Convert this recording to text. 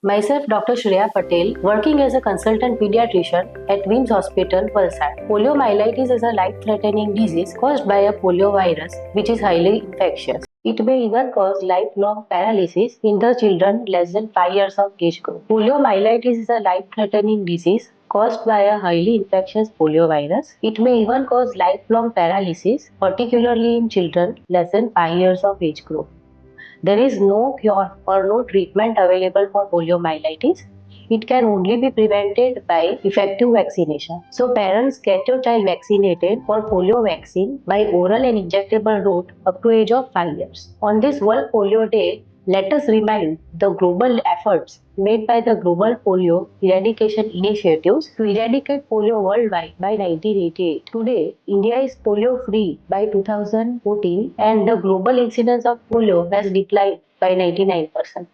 Myself, Dr. Shreya Patel, working as a consultant pediatrician at WIMS Hospital, Valsad. Poliomyelitis is a life-threatening disease caused by a poliovirus, which is highly infectious. It may even cause lifelong paralysis in the children less than 5 years of age group. Poliomyelitis is a life-threatening disease caused by a highly infectious poliovirus. It may even cause lifelong paralysis, particularly in children less than 5 years of age group. There is no cure or no treatment available for poliomyelitis. It can only be prevented by effective vaccination. So parents, get your child vaccinated for polio vaccine by oral and injectable route up to age of 5 years. On this World Polio Day, let us remind the global efforts made by the Global Polio Eradication Initiatives to eradicate polio worldwide by 1988. Today, India is polio free by 2014 and the global incidence of polio has declined by 99%.